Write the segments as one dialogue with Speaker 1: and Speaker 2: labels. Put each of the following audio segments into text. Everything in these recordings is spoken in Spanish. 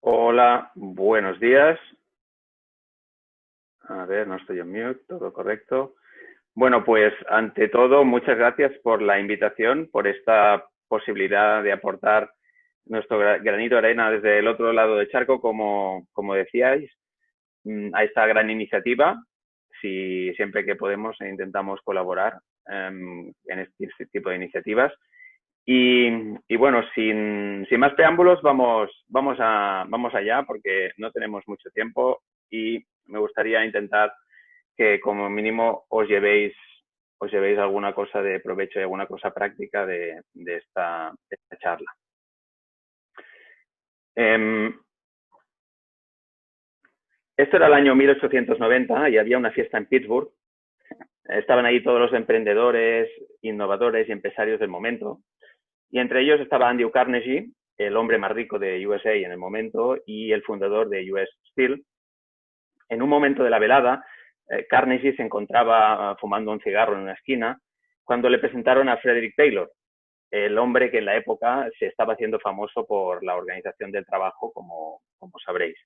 Speaker 1: Hola, buenos días. A ver, no estoy en mute, todo correcto. Bueno, pues ante todo, muchas gracias por la invitación, por esta posibilidad de aportar nuestro granito de arena desde el otro lado del charco, como decíais, a esta gran iniciativa. Si siempre que podemos intentamos colaborar en este tipo de iniciativas. Y bueno, sin más preámbulos, vamos allá porque no tenemos mucho tiempo y me gustaría intentar que como mínimo os llevéis alguna cosa de provecho y alguna cosa práctica de esta charla. Esto era el año 1890 y había una fiesta en Pittsburgh. Estaban ahí todos los emprendedores, innovadores y empresarios del momento. Y entre ellos estaba Andrew Carnegie, el hombre más rico de USA en el momento y el fundador de US Steel. En un momento de la velada, Carnegie se encontraba fumando un cigarro en una esquina cuando le presentaron a Frederick Taylor, el hombre que en la época se estaba haciendo famoso por la organización del trabajo, como sabréis.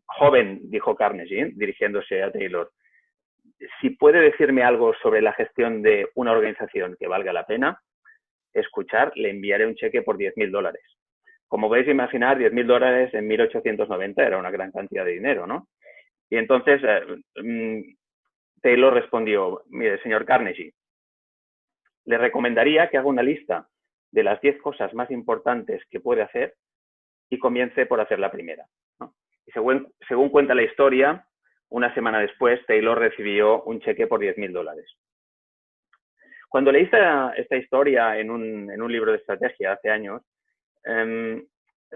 Speaker 1: Joven, dijo Carnegie, dirigiéndose a Taylor, si puede decirme algo sobre la gestión de una organización que valga la pena escuchar, le enviaré un cheque por $10.000. Como podéis imaginar, $10.000 en 1890 era una gran cantidad de dinero, ¿no? Y entonces Taylor respondió, mire, señor Carnegie, le recomendaría que haga una lista de las 10 cosas más importantes que puede hacer y comience por hacer la primera, ¿no? Y según cuenta la historia, una semana después, Taylor recibió un cheque por $10.000. Cuando leí esta historia en un libro de estrategia hace años,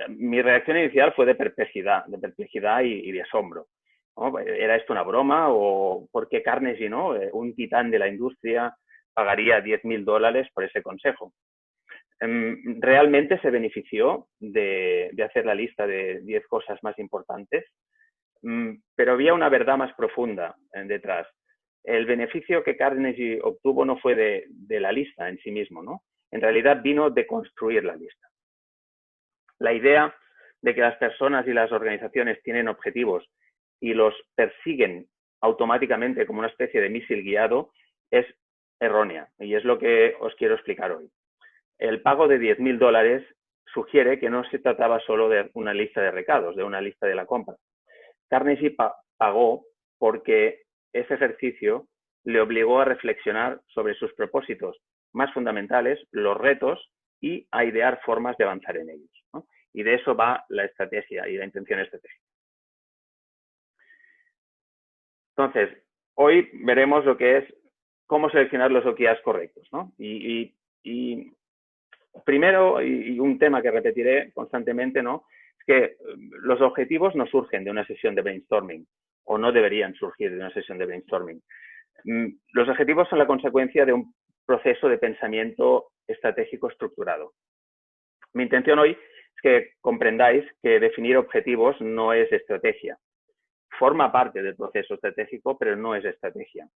Speaker 1: mi reacción inicial fue de perplejidad y de asombro, ¿no? ¿Era esto una broma o por qué Carnegie, ¿no? Un titán de la industria, pagaría $10.000 por ese consejo? ¿Realmente se benefició de hacer la lista de 10 cosas más importantes? Pero había una verdad más profunda detrás. El beneficio que Carnegie obtuvo no fue de la lista en sí mismo, ¿no? En realidad vino de construir la lista. La idea de que las personas y las organizaciones tienen objetivos y los persiguen automáticamente como una especie de misil guiado es errónea y es lo que os quiero explicar hoy. El pago de $10.000 sugiere que no se trataba solo de una lista de recados, de una lista de la compra. Carnegie pagó porque ese ejercicio le obligó a reflexionar sobre sus propósitos más fundamentales, los retos y a idear formas de avanzar en ellos, ¿no? Y de eso va la estrategia y la intención estratégica. Entonces, hoy veremos lo que es cómo seleccionar los OKRs correctos, ¿no? Y primero, y un tema que repetiré constantemente, ¿no? Es que los objetivos no surgen de una sesión de brainstorming o no deberían surgir de una sesión de brainstorming. Los objetivos son la consecuencia de un proceso de pensamiento estratégico estructurado. Mi intención hoy es que comprendáis que definir objetivos no es estrategia. Forma parte del proceso estratégico, pero no es estrategia.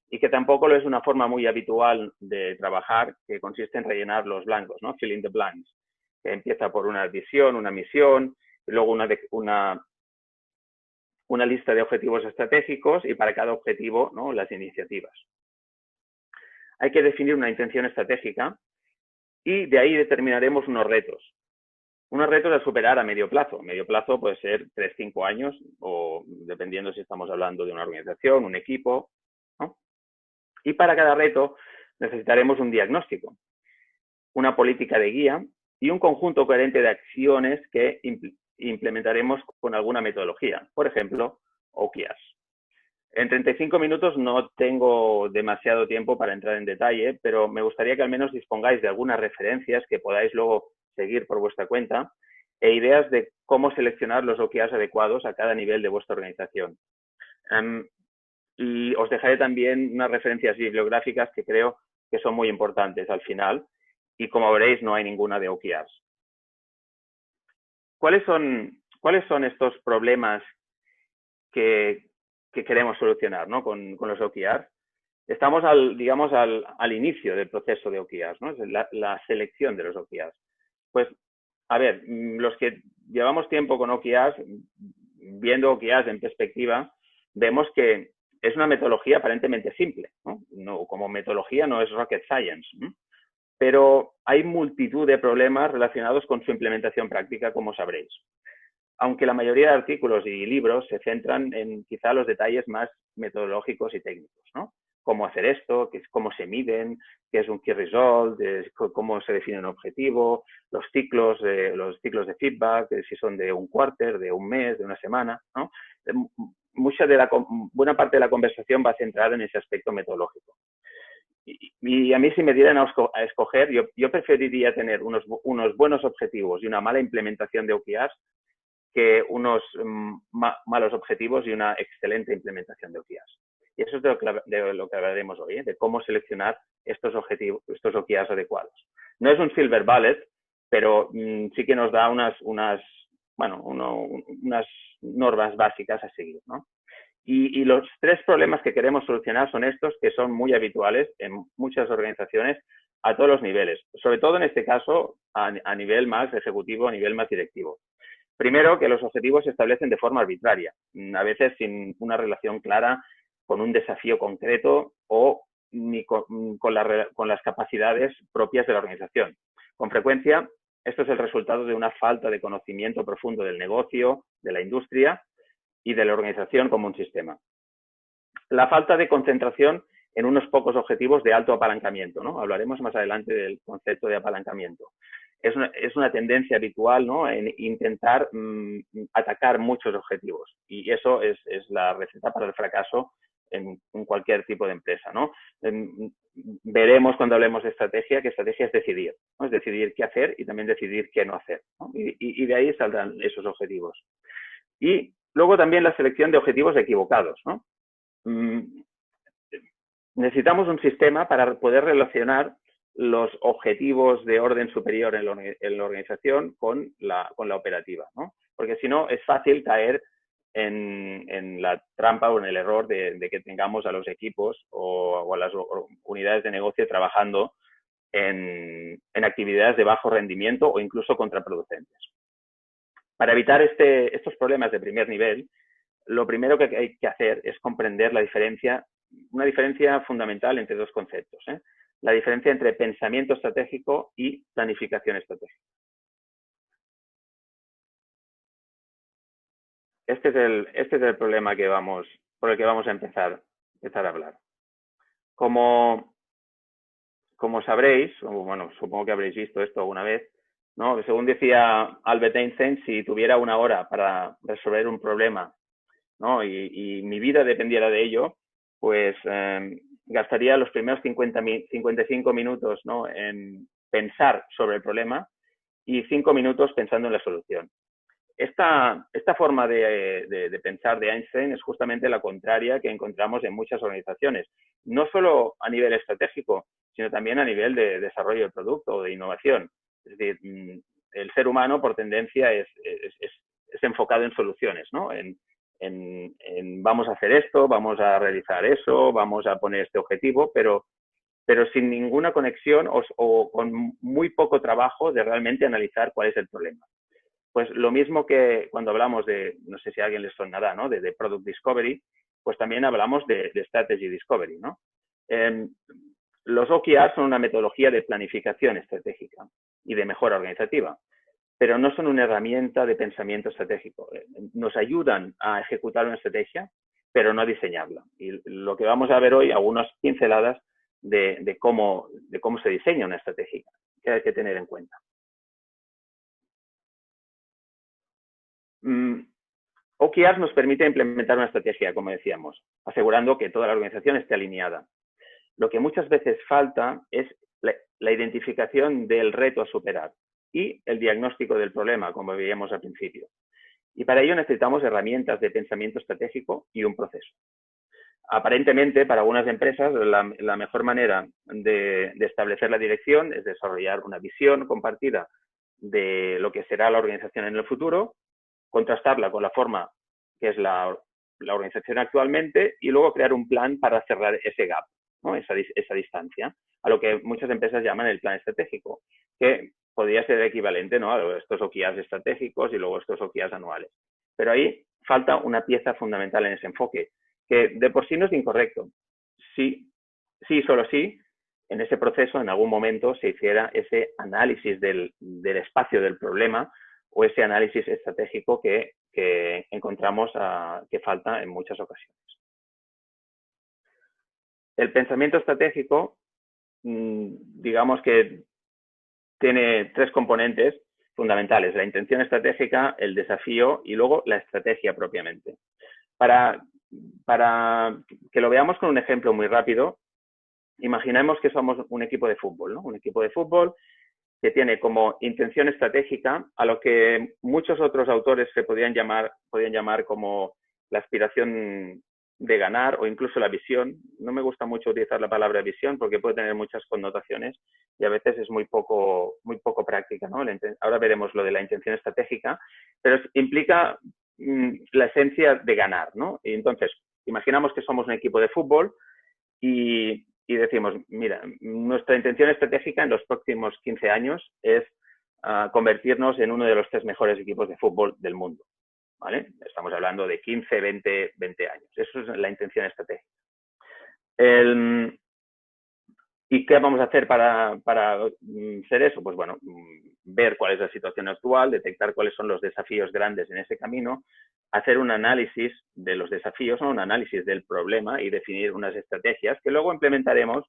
Speaker 1: Y que tampoco lo es una forma muy habitual de trabajar, que consiste en rellenar los blancos, ¿no? Fill in the blanks, que empieza por una visión, una misión, y luego una lista de objetivos estratégicos y para cada objetivo, ¿no?, las iniciativas. Hay que definir una intención estratégica y de ahí determinaremos unos retos. Unos retos a superar a medio plazo. Medio plazo puede ser 3-5 años o dependiendo si estamos hablando de una organización, un equipo, ¿no? Y para cada reto necesitaremos un diagnóstico, una política de guía y un conjunto coherente de acciones que implementaremos con alguna metodología. Por ejemplo, OKRs. En 35 minutos no tengo demasiado tiempo para entrar en detalle, pero me gustaría que al menos dispongáis de algunas referencias que podáis luego seguir por vuestra cuenta e ideas de cómo seleccionar los OKRs adecuados a cada nivel de vuestra organización. Y os dejaré también unas referencias bibliográficas que creo que son muy importantes al final y como veréis no hay ninguna de OKRs. ¿Cuáles son estos problemas que queremos solucionar, ¿no?, con los OKRs? Estamos al inicio del proceso de OKRs, ¿no? Es la selección de los OKRs. Pues, a ver, los que llevamos tiempo con OKRs, viendo OKRs en perspectiva, vemos que es una metodología aparentemente simple, ¿no? Como metodología no es rocket science, ¿no? Pero hay multitud de problemas relacionados con su implementación práctica, como sabréis. Aunque la mayoría de artículos y libros se centran en quizá los detalles más metodológicos y técnicos, ¿no? Cómo hacer esto, cómo se miden, qué es un key result, cómo se define un objetivo, los ciclos de feedback, si son de un quarter, de un mes, de una semana, ¿no? Buena parte de la conversación va centrada en ese aspecto metodológico. Y a mí, si me dieran a escoger, yo preferiría tener unos buenos objetivos y una mala implementación de OKRs que unos malos objetivos y una excelente implementación de OKRs. Y eso es de lo que hablaremos hoy, de cómo seleccionar estos OKRs adecuados. No es un silver bullet, pero sí que nos da unas normas básicas a seguir, ¿no? Y los 3 problemas que queremos solucionar son estos, que son muy habituales en muchas organizaciones a todos los niveles, sobre todo en este caso a nivel más ejecutivo, a nivel más directivo. Primero, que los objetivos se establecen de forma arbitraria, a veces sin una relación clara con un desafío concreto o ni con las capacidades propias de la organización. Con frecuencia, esto es el resultado de una falta de conocimiento profundo del negocio, de la industria y de la organización como un sistema. La falta de concentración en unos pocos objetivos de alto apalancamiento, ¿no? Hablaremos más adelante del concepto de apalancamiento. Es una tendencia habitual, ¿no? En intentar atacar muchos objetivos, y eso es la receta para el fracaso en cualquier tipo de empresa, ¿no? Veremos cuando hablemos de estrategia que estrategia es decidir, ¿no? Es decidir qué hacer y también decidir qué no hacer, ¿no? Y de ahí saldrán esos objetivos. Y luego también la selección de objetivos equivocados, ¿no? Necesitamos un sistema para poder relacionar los objetivos de orden superior en la organización con la operativa, ¿no? Porque si no, es fácil caer en la trampa o en el error de que tengamos a los equipos o a las unidades de negocio trabajando en actividades de bajo rendimiento o incluso contraproducentes. Para evitar estos problemas de primer nivel, lo primero que hay que hacer es comprender una diferencia fundamental entre 2 conceptos, ¿eh? La diferencia entre pensamiento estratégico y planificación estratégica. Este es el problema por el que vamos a empezar a hablar. Como sabréis, bueno, supongo que habréis visto esto alguna vez, ¿no? Según decía Albert Einstein, si tuviera 1 hora para resolver un problema, ¿no? y mi vida dependiera de ello, pues gastaría los primeros 55 minutos, ¿no? en pensar sobre el problema y 5 minutos pensando en la solución. Esta forma de pensar de Einstein es justamente la contraria que encontramos en muchas organizaciones, no solo a nivel estratégico, sino también a nivel de desarrollo de producto o de innovación. Es decir, el ser humano por tendencia es enfocado en soluciones, ¿no? Vamos a hacer esto, vamos a realizar eso, vamos a poner este objetivo, pero sin ninguna conexión o con muy poco trabajo de realmente analizar cuál es el problema. Pues lo mismo que cuando hablamos no sé si a alguien les sonará, ¿no? de Product Discovery, pues también hablamos de Strategy Discovery, ¿no? Los OKR son una metodología de planificación estratégica y de mejora organizativa, pero no son una herramienta de pensamiento estratégico. Nos ayudan a ejecutar una estrategia, pero no a diseñarla. Y lo que vamos a ver hoy, algunas pinceladas de cómo se diseña una estrategia, que hay que tener en cuenta. OKRs nos permite implementar una estrategia, como decíamos, asegurando que toda la organización esté alineada. Lo que muchas veces falta es la identificación del reto a superar y el diagnóstico del problema, como veíamos al principio. Y para ello necesitamos herramientas de pensamiento estratégico y un proceso. Aparentemente, para algunas empresas, la mejor manera de establecer la dirección es desarrollar una visión compartida de lo que será la organización en el futuro, contrastarla con la forma que es la organización actualmente y luego crear un plan para cerrar ese gap, ¿no? esa distancia, a lo que muchas empresas llaman el plan estratégico, que podría ser equivalente, ¿no?, a estos OKRs estratégicos y luego estos OKRs anuales. Pero ahí falta una pieza fundamental en ese enfoque, que de por sí no es incorrecto. Sí, solo sí, en ese proceso, en algún momento, se hiciera ese análisis del espacio del problema o ese análisis estratégico que encontramos que falta en muchas ocasiones. El pensamiento estratégico, digamos que tiene tres componentes fundamentales: la intención estratégica, el desafío y luego la estrategia propiamente. Para que lo veamos con un ejemplo muy rápido, imaginemos que somos un equipo de fútbol, ¿no? Un equipo de fútbol que tiene como intención estratégica a lo que muchos otros autores se podrían llamar como la aspiración de ganar o incluso la visión. No me gusta mucho utilizar la palabra visión porque puede tener muchas connotaciones y a veces es muy poco práctica, ¿no? Ahora veremos lo de la intención estratégica, pero implica la esencia de ganar, ¿no? Y entonces, imaginamos que somos un equipo de fútbol y decimos, mira, nuestra intención estratégica en los próximos 15 años es convertirnos en uno de los 3 mejores equipos de fútbol del mundo, ¿vale? Estamos hablando de 15, 20 años. Eso es la intención estratégica. ¿Y qué vamos a hacer para ser eso? Pues bueno, ver cuál es la situación actual, detectar cuáles son los desafíos grandes en ese camino, hacer un análisis de los desafíos, ¿no?, un análisis del problema y definir unas estrategias que luego implementaremos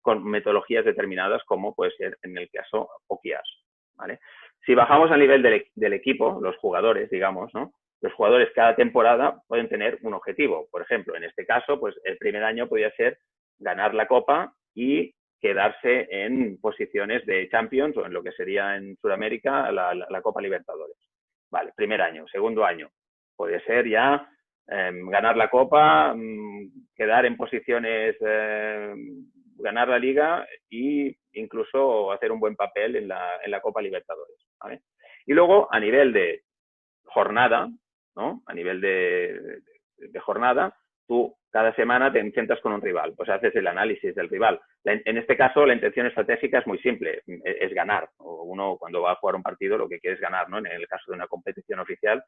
Speaker 1: con metodologías determinadas, como puede ser en el caso OKRs, ¿vale? Si bajamos al nivel del equipo, los jugadores, digamos, ¿no?, los jugadores cada temporada pueden tener un objetivo. Por ejemplo, en este caso, pues el primer año podría ser ganar la Copa y quedarse en posiciones de Champions o en lo que sería en Sudamérica la Copa Libertadores. Vale, primer año. Segundo año, puede ser ya ganar la Copa, quedar en posiciones, ganar la Liga e incluso hacer un buen papel en la Copa Libertadores, ¿vale? Y luego, a nivel de jornada, ¿no?, a nivel de jornada, tú cada semana te enfrentas con un rival, pues haces el análisis del rival. En este caso, la intención estratégica es muy simple, es ganar. Uno, cuando va a jugar un partido, lo que quiere es ganar, ¿no?, en el caso de una competición oficial.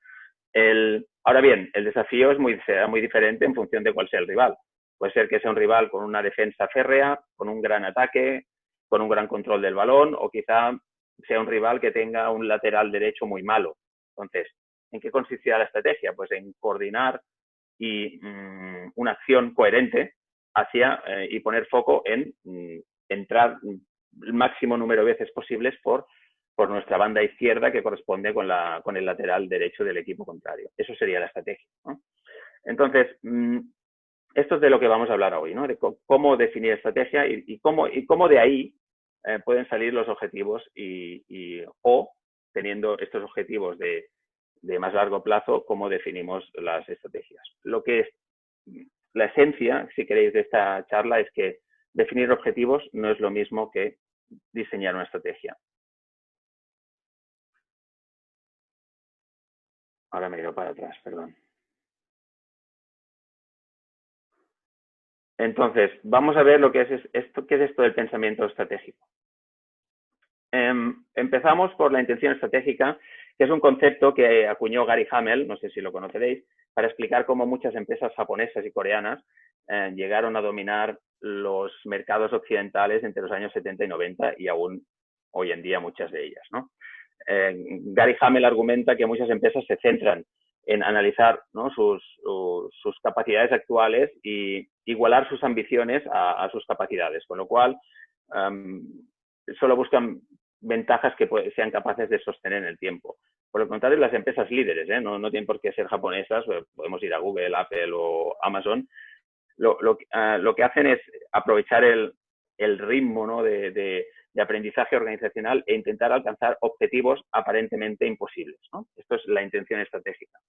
Speaker 1: Ahora bien, el desafío será muy diferente en función de cuál sea el rival. Puede ser que sea un rival con una defensa férrea, con un gran ataque, con un gran control del balón, o quizá sea un rival que tenga un lateral derecho muy malo. Entonces, ¿en qué consistirá la estrategia? Pues en coordinar y una acción coherente hacia y poner foco en entrar el máximo número de veces posibles por nuestra banda izquierda, que corresponde con el lateral derecho del equipo contrario. Eso sería la estrategia, ¿no? Entonces, esto es de lo que vamos a hablar hoy, ¿no?, de cómo definir estrategia y cómo de ahí pueden salir los objetivos o, teniendo estos objetivos de más largo plazo, cómo definimos las estrategias. Lo que es la esencia, si queréis, de esta charla es que definir objetivos no es lo mismo que diseñar una estrategia. Ahora me he ido para atrás, perdón. Entonces, vamos a ver lo que es esto, qué es esto del pensamiento estratégico. Empezamos por la intención estratégica, que es un concepto que acuñó Gary Hamel, no sé si lo conoceréis, para explicar cómo muchas empresas japonesas y coreanas llegaron a dominar los mercados occidentales entre los años 70 y 90 y aún hoy en día muchas de ellas, ¿no? Gary Hamel argumenta que muchas empresas se centran en analizar, ¿no?, sus capacidades actuales y igualar sus ambiciones a sus capacidades, con lo cual solo buscan ventajas que sean capaces de sostener en el tiempo. Por lo contrario, las empresas líderes, no tienen por qué ser japonesas, podemos ir a Google, Apple o Amazon, lo que hacen es aprovechar el ritmo, ¿no?, de aprendizaje organizacional e intentar alcanzar objetivos aparentemente imposibles, ¿no? Esto es la intención estratégica.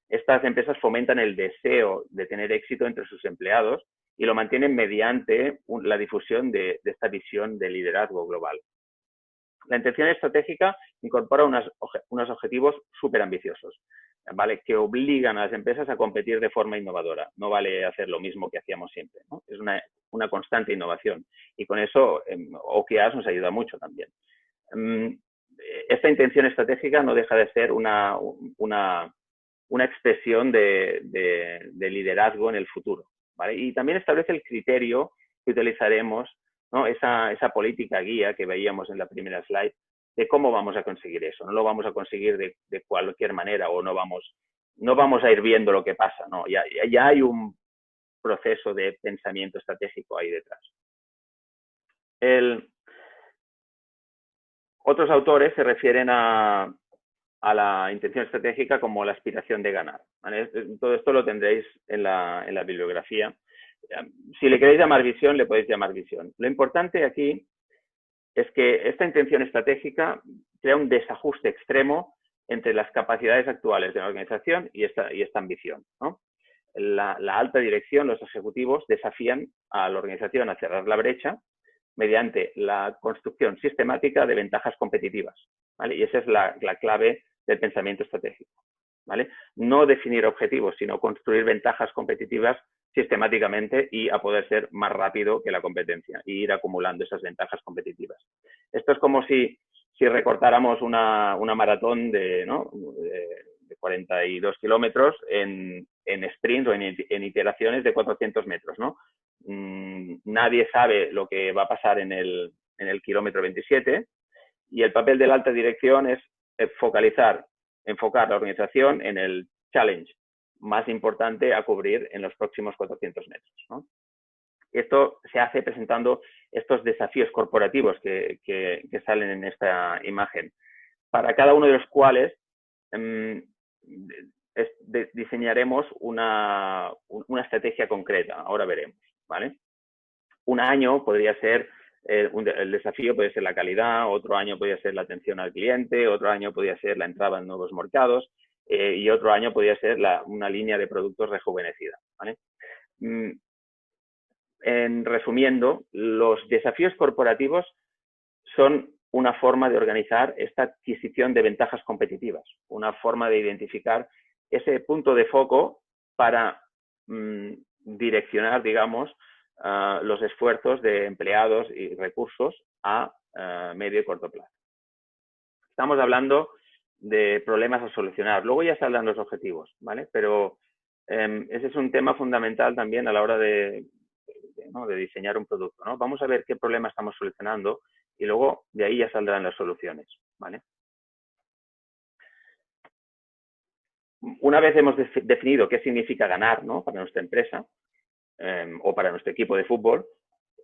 Speaker 1: Estas empresas fomentan el deseo de tener éxito entre sus empleados y lo mantienen mediante la difusión de esta visión de liderazgo global. La intención estratégica incorpora unos objetivos súper ambiciosos, ¿vale?, que obligan a las empresas a competir de forma innovadora. No vale hacer lo mismo que hacíamos siempre, ¿no? Es una constante innovación. Y con eso OKRs nos ayuda mucho también. esta intención estratégica no deja de ser una expresión de liderazgo en el futuro, ¿vale? Y también establece el criterio que utilizaremos, ¿no? Esa política guía que veíamos en la primera slide, de cómo vamos a conseguir eso. No lo vamos a conseguir de cualquier manera o no vamos a ir viendo lo que pasa, ¿no? Ya hay un proceso de pensamiento estratégico ahí detrás. Otros autores se refieren a la intención estratégica como la aspiración de ganar, ¿vale? Todo esto lo tendréis en la bibliografía. Si le queréis llamar visión, le podéis llamar visión. Lo importante aquí es que esta intención estratégica crea un desajuste extremo entre las capacidades actuales de la organización y esta ambición, ¿no? La alta dirección, los ejecutivos, desafían a la organización a cerrar la brecha mediante la construcción sistemática de ventajas competitivas, ¿vale? Y esa es la clave del pensamiento estratégico, ¿vale? No definir objetivos, sino construir ventajas competitivas sistemáticamente y a poder ser más rápido que la competencia y ir acumulando esas ventajas competitivas. Esto es como si recortáramos una maratón de 42 kilómetros en sprints o en iteraciones de 400 metros, ¿no? Nadie sabe lo que va a pasar en el kilómetro 27 y el papel de la alta dirección es enfocar la organización en el challenge más importante a cubrir en los próximos 400 metros, ¿no? Esto se hace presentando estos desafíos corporativos que salen en esta imagen, para cada uno de los cuales diseñaremos una estrategia concreta. Ahora veremos, ¿vale? Un año podría ser, el desafío puede ser la calidad, otro año podría ser la atención al cliente, otro año podría ser la entrada en nuevos mercados y otro año podría ser una línea de productos rejuvenecida, ¿vale? Resumiendo, los desafíos corporativos son una forma de organizar esta adquisición de ventajas competitivas, una forma de identificar ese punto de foco para direccionar, digamos, los esfuerzos de empleados y recursos a medio y corto plazo. Estamos hablando de problemas a solucionar. Luego ya saldrán los objetivos, ¿vale? Pero ese es un tema fundamental también a la hora de diseñar un producto, ¿no? Vamos a ver qué problema estamos solucionando y luego de ahí ya saldrán las soluciones, ¿vale? Una vez hemos definido qué significa ganar, ¿no? Para nuestra empresa o para nuestro equipo de fútbol,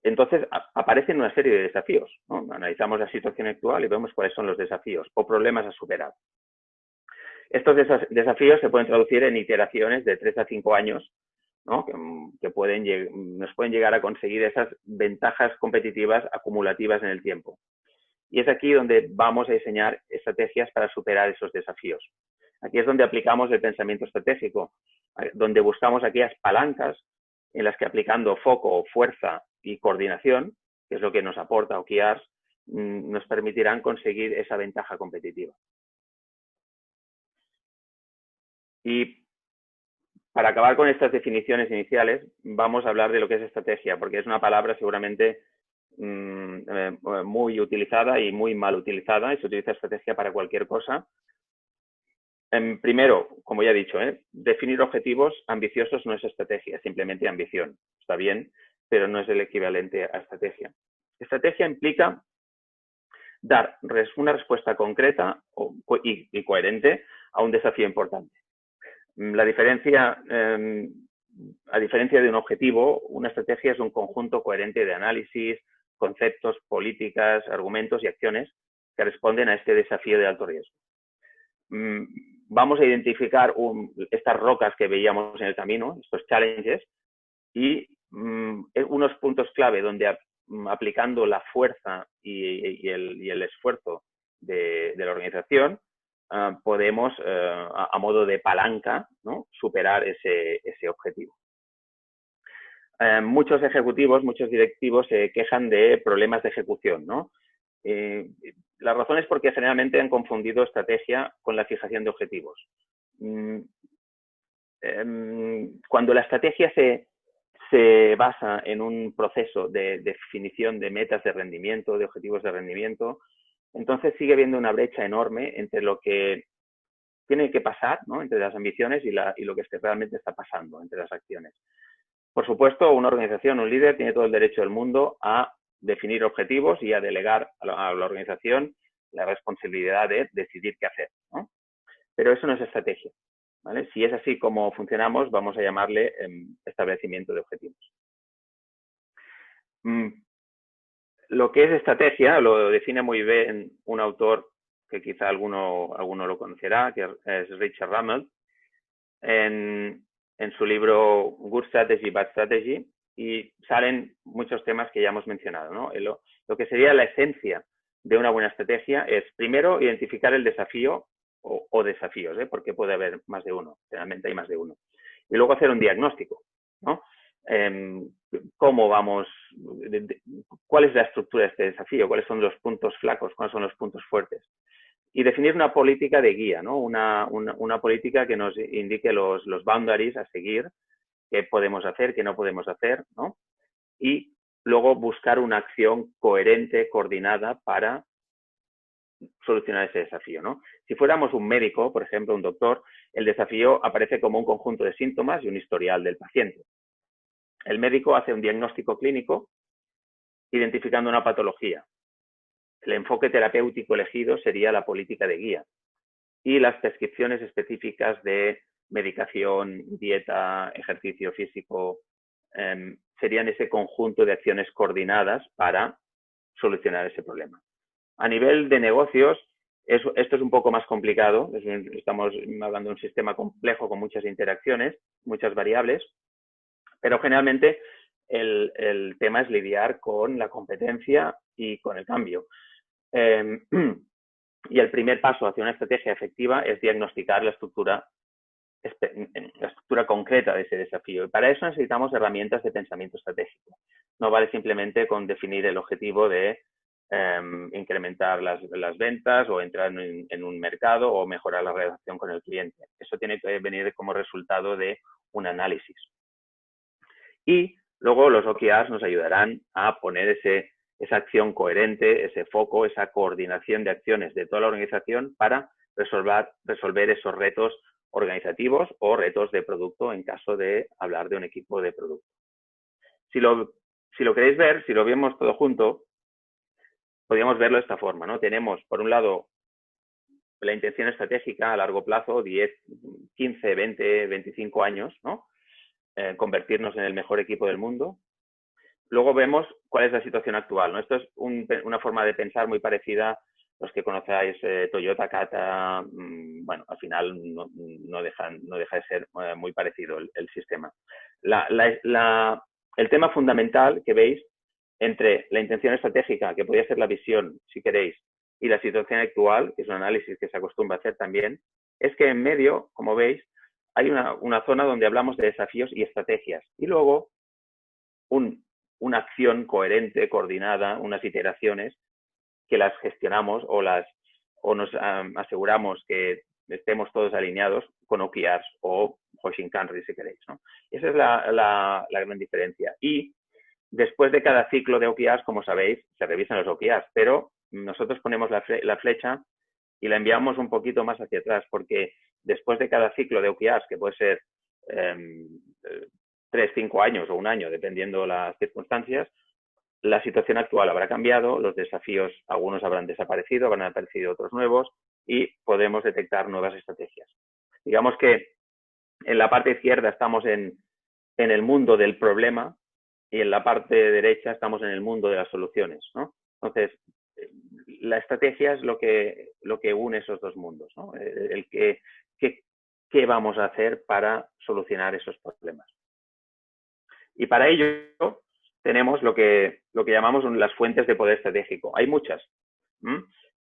Speaker 1: entonces aparecen una serie de desafíos, ¿no? Analizamos la situación actual y vemos cuáles son los desafíos o problemas a superar. Estos desafíos se pueden traducir en iteraciones de 3 a 5 años, ¿no? que nos pueden llegar a conseguir esas ventajas competitivas acumulativas en el tiempo. Y es aquí donde vamos a diseñar estrategias para superar esos desafíos. Aquí es donde aplicamos el pensamiento estratégico, donde buscamos aquellas palancas en las que aplicando foco, fuerza y coordinación, que es lo que nos aporta OKRs, nos permitirán conseguir esa ventaja competitiva. Y para acabar con estas definiciones iniciales, vamos a hablar de lo que es estrategia, porque es una palabra seguramente muy utilizada y muy mal utilizada, y se utiliza estrategia para cualquier cosa. Primero, como ya he dicho, definir objetivos ambiciosos no es estrategia, es simplemente ambición. Está bien, pero no es el equivalente a estrategia. Estrategia implica dar una respuesta concreta y coherente a un desafío importante. La diferencia, a diferencia de un objetivo, una estrategia es un conjunto coherente de análisis, conceptos, políticas, argumentos y acciones que responden a este desafío de alto riesgo. Vamos a identificar estas rocas que veíamos en el camino, estos challenges, y unos puntos clave donde aplicando la fuerza y el esfuerzo de la organización, podemos, a modo de palanca, ¿no? Superar ese objetivo. Muchos ejecutivos, muchos directivos se quejan de problemas de ejecución, ¿no? La razón es porque generalmente han confundido estrategia con la fijación de objetivos. Cuando la estrategia se basa en un proceso de definición de metas de rendimiento, de objetivos de rendimiento, entonces sigue habiendo una brecha enorme entre lo que tiene que pasar, ¿no? Entre las ambiciones y lo que realmente está pasando entre las acciones. Por supuesto, una organización, un líder, tiene todo el derecho del mundo a definir objetivos y a delegar a la organización la responsabilidad de decidir qué hacer, ¿no? Pero eso no es estrategia, ¿vale? Si es así como funcionamos, vamos a llamarle establecimiento de objetivos. Lo que es estrategia lo define muy bien un autor que quizá alguno lo conocerá, que es Richard Rummel, en su libro Good Strategy, Bad Strategy, y salen muchos temas que ya hemos mencionado, ¿no? Lo que sería la esencia de una buena estrategia es, primero, identificar el desafío o desafíos, porque puede haber más de uno, generalmente hay más de uno. Y luego hacer un diagnóstico, ¿no? ¿Cómo vamos? ¿Cuál es la estructura de este desafío? ¿Cuáles son los puntos flacos? ¿Cuáles son los puntos fuertes? Y definir una política de guía, ¿no? Una política que nos indique los boundaries a seguir, qué podemos hacer, qué no podemos hacer, ¿no? Y luego buscar una acción coherente, coordinada para solucionar ese desafío, ¿no? Si fuéramos un médico, por ejemplo, un doctor, el desafío aparece como un conjunto de síntomas y un historial del paciente. El médico hace un diagnóstico clínico identificando una patología. El enfoque terapéutico elegido sería la política de guía y las prescripciones específicas de medicación, dieta, ejercicio físico, serían ese conjunto de acciones coordinadas para solucionar ese problema. A nivel de negocios, esto es un poco más complicado. Estamos hablando de un sistema complejo con muchas interacciones, muchas variables, pero generalmente el tema es lidiar con la competencia y con el cambio. Y el primer paso hacia una estrategia efectiva es diagnosticar la estructura concreta de ese desafío. Y para eso necesitamos herramientas de pensamiento estratégico. No vale simplemente con definir el objetivo de incrementar las ventas o entrar en un mercado o mejorar la relación con el cliente. Eso tiene que venir como resultado de un análisis. Y luego los OKRs nos ayudarán a poner esa acción coherente, ese foco, esa coordinación de acciones de toda la organización para resolver esos retos organizativos o retos de producto en caso de hablar de un equipo de producto. Si lo queréis ver, si lo vemos todo junto, podríamos verlo de esta forma, ¿no? Tenemos, por un lado, la intención estratégica a largo plazo, 10, 15, 20, 25 años, ¿no? Convertirnos en el mejor equipo del mundo. Luego vemos cuál es la situación actual, ¿no? Esto es una forma de pensar muy parecida. Los que conocéis Toyota, Kata, bueno, al final no deja de ser muy parecido el sistema. El tema fundamental que veis entre la intención estratégica, que podría ser la visión, si queréis, y la situación actual, que es un análisis que se acostumbra a hacer también, es que en medio, como veis, hay una zona donde hablamos de desafíos y estrategias. Y luego una acción coherente, coordinada, unas iteraciones que las gestionamos o nos aseguramos que estemos todos alineados con OKRs o Hoshinkanri, si queréis, ¿no? Esa es la gran diferencia. Y después de cada ciclo de OKRs, como sabéis, se revisan los OKRs, pero nosotros ponemos la flecha y la enviamos un poquito más hacia atrás, porque después de cada ciclo de OKRs, que puede ser 3, 5 años o un año, dependiendo las circunstancias, la situación actual habrá cambiado, los desafíos, algunos habrán desaparecido, habrán aparecido otros nuevos y podemos detectar nuevas estrategias. Digamos que en la parte izquierda estamos en el mundo del problema y en la parte derecha estamos en el mundo de las soluciones, ¿no? Entonces, la estrategia es lo que une esos dos mundos, ¿no? ¿Qué vamos a hacer para solucionar esos problemas? Y para ello tenemos lo que llamamos las fuentes de poder estratégico. Hay muchas,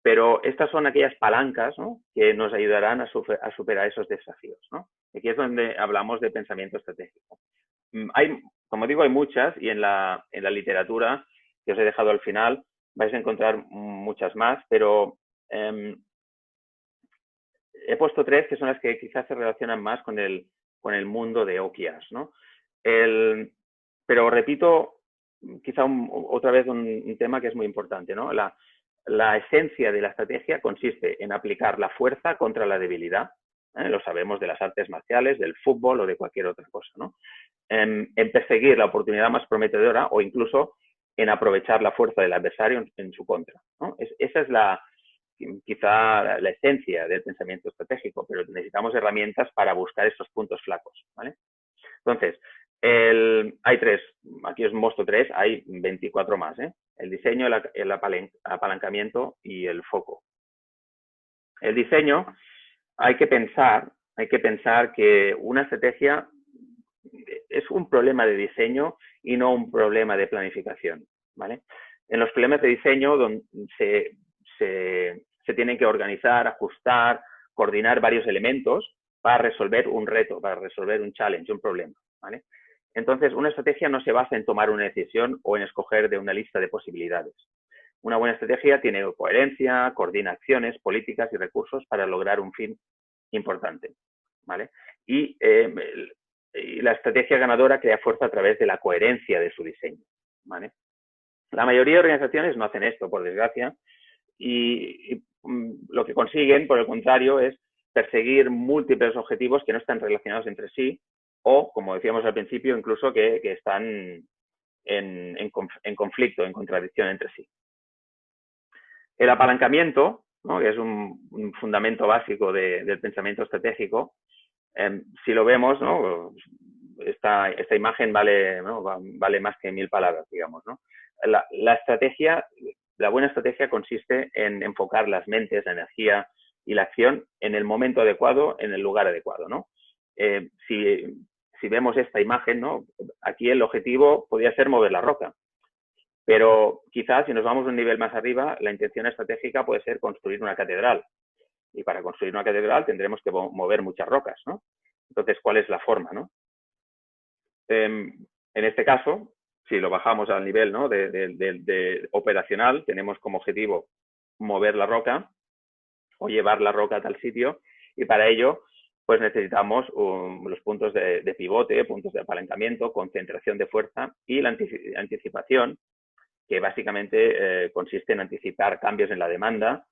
Speaker 1: pero estas son aquellas palancas, ¿no?, que nos ayudarán a superar esos desafíos, ¿no? Aquí es donde hablamos de pensamiento estratégico. Como digo, hay muchas, y en la literatura que os he dejado al final vais a encontrar muchas más, pero he puesto 3 que son las que quizás se relacionan más con el mundo de OKRs, ¿no? Pero repito quizá otra vez un tema que es muy importante, ¿no? la esencia de la estrategia consiste en aplicar la fuerza contra la debilidad. Lo sabemos de las artes marciales, del fútbol o de cualquier otra cosa, ¿no? En perseguir la oportunidad más prometedora o incluso en aprovechar la fuerza del adversario en su contra, ¿no? Esa es quizá la esencia del pensamiento estratégico, pero necesitamos herramientas para buscar esos puntos flacos, ¿vale? Entonces, hay tres, aquí os muestro tres, hay 24 más, ¿eh? El diseño, el apalancamiento y el foco. El diseño, hay que pensar que una estrategia es un problema de diseño y no un problema de planificación, ¿vale? En los problemas de diseño donde se tienen que organizar, ajustar, coordinar varios elementos para resolver un reto, para resolver un challenge, un problema, ¿vale? Entonces, una estrategia no se basa en tomar una decisión o en escoger de una lista de posibilidades. Una buena estrategia tiene coherencia, coordina acciones, políticas y recursos para lograr un fin importante, ¿vale? Y la estrategia ganadora crea fuerza a través de la coherencia de su diseño, ¿vale? La mayoría de organizaciones no hacen esto, por desgracia, y lo que consiguen, por el contrario, es perseguir múltiples objetivos que no están relacionados entre sí o, como decíamos al principio, incluso que están en conflicto, en contradicción entre sí. El apalancamiento, ¿no?, que es un fundamento básico del pensamiento estratégico, si lo vemos, ¿no?, esta imagen vale, ¿no?, vale más que 1000 palabras, digamos, ¿no? La buena estrategia consiste en enfocar las mentes, la energía y la acción en el momento adecuado, en el lugar adecuado, ¿no? Si vemos esta imagen, ¿no?, aquí el objetivo podría ser mover la roca, pero quizás si nos vamos un nivel más arriba, la intención estratégica puede ser construir una catedral. Y para construir una catedral tendremos que mover muchas rocas, ¿no? Entonces, ¿cuál es la forma, no? En este caso, si lo bajamos al nivel, ¿no?, de operacional, tenemos como objetivo mover la roca o llevar la roca a tal sitio, y para ello pues necesitamos los puntos de pivote, puntos de apalancamiento, concentración de fuerza y la anticipación, que básicamente consiste en anticipar cambios en la demanda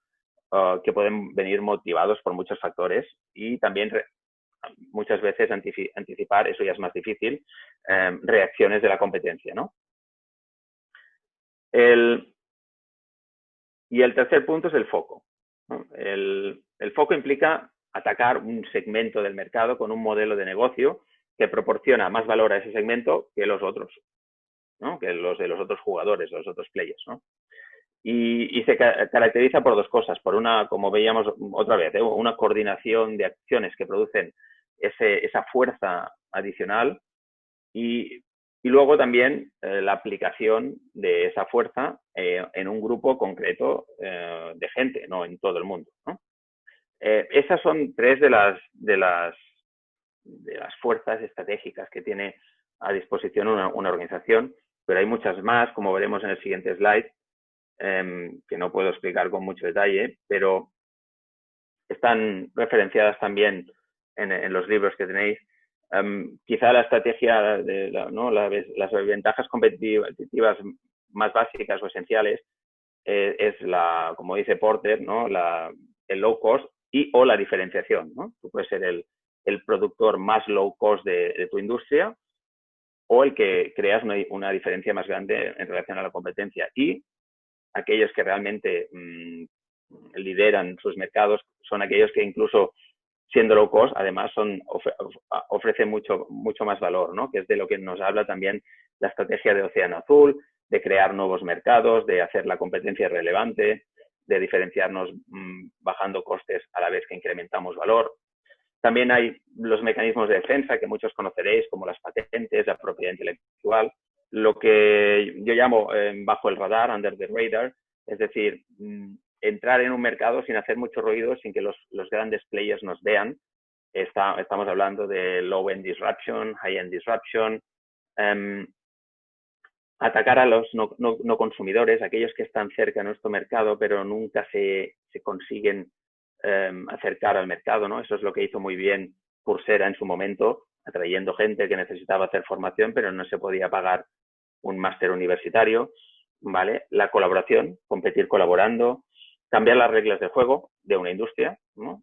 Speaker 1: que pueden venir motivados por muchos factores, y también muchas veces anticipar, eso ya es más difícil, reacciones de la competencia, ¿no? Y el tercer punto es el foco, ¿no? El foco implica atacar un segmento del mercado con un modelo de negocio que proporciona más valor a ese segmento que los otros, ¿no?, que los de los otros jugadores, los otros players, ¿no? Y se caracteriza por dos cosas. Por una, como veíamos otra vez, una coordinación de acciones que producen esa fuerza adicional, y luego también la aplicación de esa fuerza en un grupo concreto de gente, no en todo el mundo, ¿no? Esas son tres de las fuerzas estratégicas que tiene a disposición una organización, pero hay muchas más, como veremos en el siguiente slide, que no puedo explicar con mucho detalle, pero están referenciadas también en los libros que tenéis. Quizá la estrategia, las ventajas competitivas más básicas o esenciales es como dice Porter, ¿no?, el low cost o la diferenciación, ¿no? Tú puedes ser el productor más low cost de tu industria o el que creas una diferencia más grande en relación a la competencia. Y aquellos que realmente lideran sus mercados son aquellos que, incluso siendo low cost, además ofrecen mucho más valor, ¿no?, que es de lo que nos habla también la estrategia de Océano Azul, de crear nuevos mercados, de hacer la competencia relevante, de diferenciarnos bajando costes a la vez que incrementamos valor. También hay los mecanismos de defensa que muchos conoceréis, como las patentes, la propiedad intelectual, lo que yo llamo bajo el radar, under the radar, es decir, entrar en un mercado sin hacer mucho ruido, sin que los grandes players nos vean. Estamos hablando de low-end disruption, high-end disruption, atacar a los no consumidores, aquellos que están cerca de nuestro mercado, pero nunca se consiguen acercar al mercado, ¿no? Eso es lo que hizo muy bien Coursera en su momento, atrayendo gente que necesitaba hacer formación, pero no se podía pagar un máster universitario. ¿vale? La colaboración, competir colaborando, cambiar las reglas de juego de una industria, ¿no?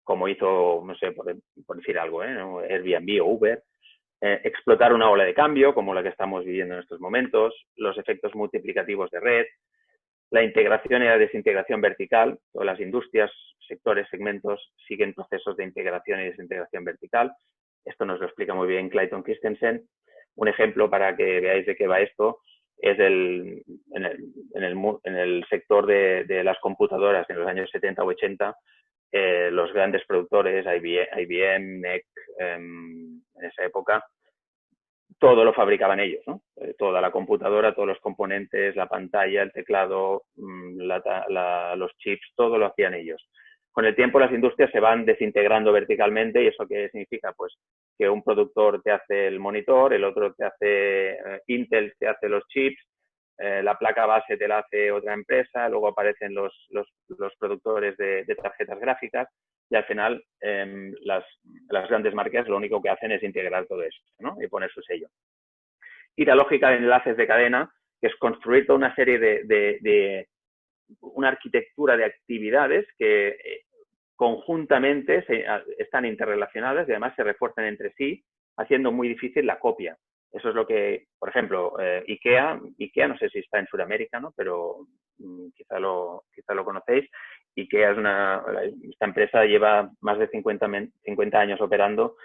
Speaker 1: Como hizo, no sé, por decir algo, ¿no? Airbnb o Uber, explotar una ola de cambio como la que estamos viviendo en estos momentos, los efectos multiplicativos de red, la integración y la desintegración vertical. Todas las industrias, sectores, segmentos siguen procesos de integración y desintegración vertical. Esto nos lo explica muy bien Clayton Christensen. Un ejemplo para que veáis de qué va esto es en el sector de las computadoras en los años 70 o 80, los grandes productores, IBM, NEC, en esa época, todo lo fabricaban ellos, ¿no? Toda la computadora, todos los componentes, la pantalla, el teclado, los chips, todo lo hacían ellos. Con el tiempo las industrias se van desintegrando verticalmente. ¿Y eso qué significa? Pues que un productor te hace el monitor, el otro te hace, Intel te hace los chips, la placa base te la hace otra empresa, luego aparecen los productores de tarjetas gráficas y al final las grandes marcas lo único que hacen es integrar todo eso, ¿no? Y poner su sello. Y la lógica de enlaces de cadena, que es construir toda una serie de una arquitectura de actividades que conjuntamente están interrelacionadas y además se refuerzan entre sí, haciendo muy difícil la copia. Eso es lo que, por ejemplo, IKEA no sé si está en Sudamérica, ¿no? Pero quizá lo conocéis. IKEA esta empresa lleva más de 50 años operando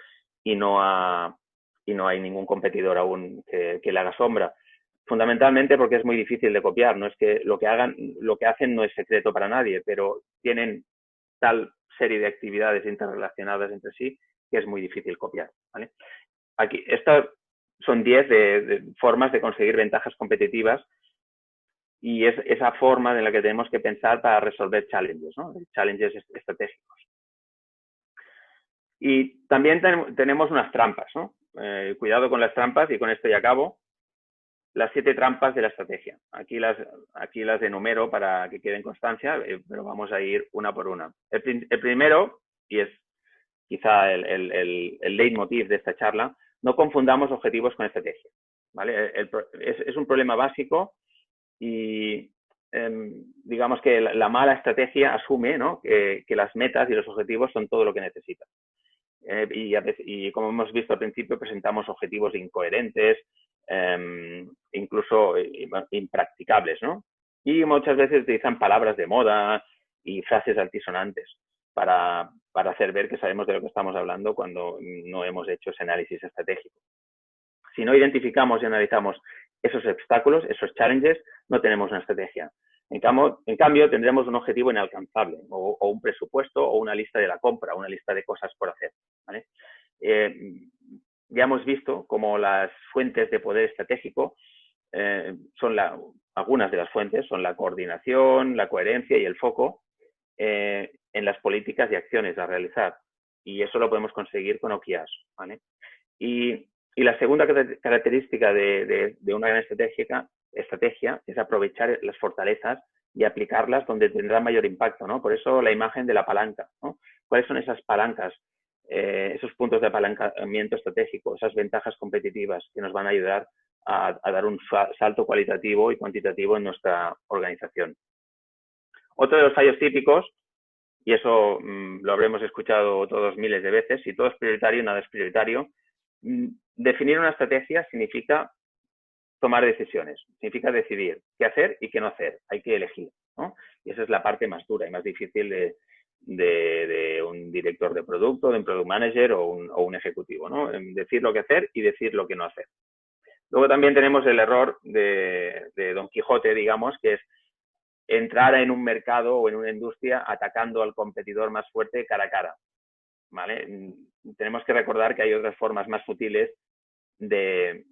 Speaker 1: y no hay ningún competidor aún que le haga sombra. Fundamentalmente porque es muy difícil de copiar. No es que lo que hacen no es secreto para nadie, pero tienen tal serie de actividades interrelacionadas entre sí que es muy difícil copiar, ¿vale? Aquí, estas son 10 de formas de conseguir ventajas competitivas y es esa forma en la que tenemos que pensar para resolver challenges, ¿no? Challenges estratégicos. Y también tenemos unas trampas, ¿no? Cuidado con las trampas, y con esto ya acabo. Las 7 trampas de la estrategia. Aquí las enumero para que quede en constancia, pero vamos a ir una por una. El primero, y es quizá el leitmotiv de esta charla, no confundamos objetivos con estrategia, ¿vale? Es un problema básico y digamos que la mala estrategia asume, ¿no? que las metas y los objetivos son todo lo que necesitas. Y como hemos visto al principio, presentamos objetivos incoherentes, incluso impracticables, ¿no? Y muchas veces utilizan palabras de moda y frases altisonantes para hacer ver que sabemos de lo que estamos hablando cuando no hemos hecho ese análisis estratégico. Si no identificamos y analizamos esos obstáculos, esos challenges, no tenemos una estrategia. En cambio, tendremos un objetivo inalcanzable o un presupuesto o una lista de la compra, una lista de cosas por hacer, ¿vale? Ya hemos visto cómo las fuentes de poder estratégico algunas de las fuentes son la coordinación, la coherencia y el foco en las políticas y acciones a realizar. Y eso lo podemos conseguir con OKRs, ¿vale? Y la segunda característica de una gran estrategia es aprovechar las fortalezas y aplicarlas donde tendrá mayor impacto, ¿no? Por eso la imagen de la palanca, ¿no? ¿Cuáles son esas palancas, esos puntos de apalancamiento estratégico, esas ventajas competitivas que nos van a ayudar a dar un salto cualitativo y cuantitativo en nuestra organización? Otro de los fallos típicos, y eso lo habremos escuchado todos miles de veces, si todo es prioritario, nada es prioritario. Definir una estrategia significa tomar decisiones, significa decidir qué hacer y qué no hacer. Hay que elegir, ¿no? Y esa es la parte más dura y más difícil de un director de producto, de un product manager o un ejecutivo, ¿no? Decir lo que hacer y decir lo que no hacer. Luego también tenemos el error de Don Quijote, digamos, que es entrar en un mercado o en una industria atacando al competidor más fuerte cara a cara, ¿vale? Tenemos que recordar que hay otras formas más sutiles de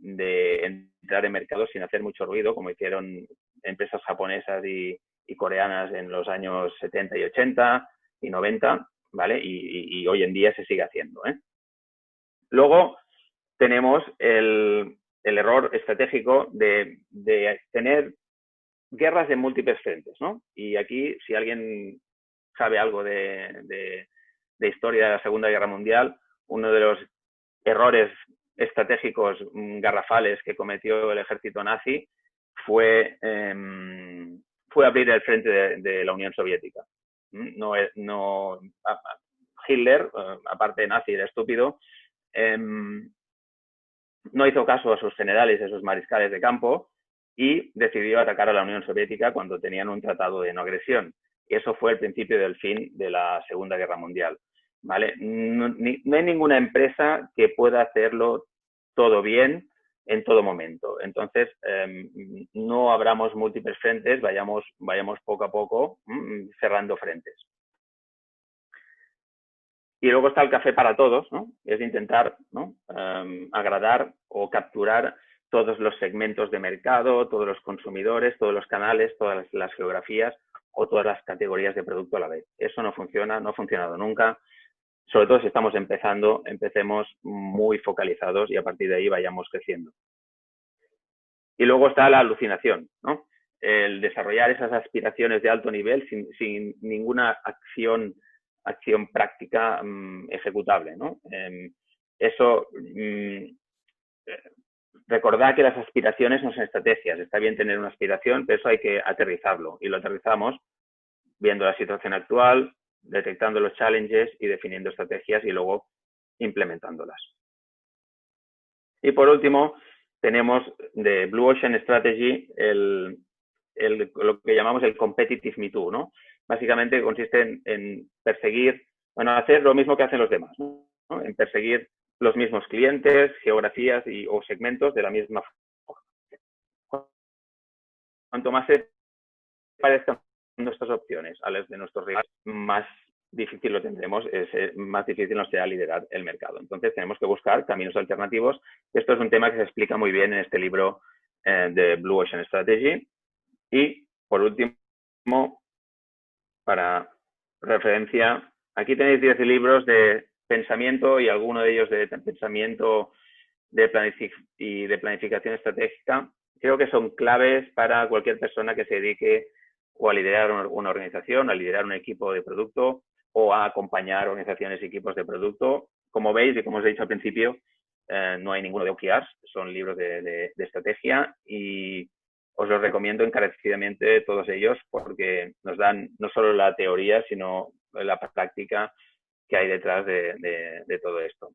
Speaker 1: entrar en mercados sin hacer mucho ruido, como hicieron empresas japonesas y coreanas en los años 70 y 80 y 90, ¿vale? Y hoy en día se sigue haciendo, ¿eh? Luego tenemos el error estratégico de tener guerras en múltiples frentes, ¿no? Y aquí, si alguien sabe algo de historia de la Segunda Guerra Mundial, uno de los errores estratégicos garrafales que cometió el ejército nazi fue abrir el frente de la Unión Soviética. No, no, Hitler, aparte de nazi, era estúpido, no hizo caso a sus generales, a sus mariscales de campo, y decidió atacar a la Unión Soviética cuando tenían un tratado de no agresión. Y eso fue el principio del fin de la Segunda Guerra Mundial. ¿Vale? No hay ninguna empresa que pueda hacerlo todo bien en todo momento. Entonces, no abramos múltiples frentes, vayamos poco a poco cerrando frentes. Y luego está el café para todos, ¿no? Es intentar, ¿no? Agradar o capturar todos los segmentos de mercado, todos los consumidores, todos los canales, todas las geografías o todas las categorías de producto a la vez. Eso no funciona, no ha funcionado nunca. Sobre todo si estamos empezando, empecemos muy focalizados y a partir de ahí vayamos creciendo. Y luego está la alucinación, ¿no? El desarrollar esas aspiraciones de alto nivel sin ninguna acción práctica ejecutable, ¿no? Eso, recordad que las aspiraciones no son estrategias. Está bien tener una aspiración, pero eso hay que aterrizarlo. Y lo aterrizamos viendo la situación actual, detectando los challenges y definiendo estrategias y luego implementándolas. Y por último, tenemos de Blue Ocean Strategy lo que llamamos el Competitive Me Too, ¿no? Básicamente consiste en perseguir, bueno, hacer lo mismo que hacen los demás, ¿no? En perseguir los mismos clientes, geografías o segmentos de la misma forma. Cuanto más se parezcan nuestras opciones a las de nuestros rivales, más difícil lo tendremos, más difícil nos será liderar el mercado. Entonces tenemos que buscar caminos alternativos. Esto es un tema que se explica muy bien en este libro de Blue Ocean Strategy. Y por último, para referencia, aquí tenéis 10 libros de pensamiento y alguno de ellos de pensamiento y de planificación estratégica. Creo que son claves para cualquier persona que se dedique o a liderar una organización, a liderar un equipo de producto o a acompañar organizaciones y equipos de producto. Como veis y como os he dicho al principio, no hay ninguno de OKRs, son libros de estrategia y os los recomiendo encarecidamente todos ellos porque nos dan no solo la teoría, sino la práctica que hay detrás de todo esto.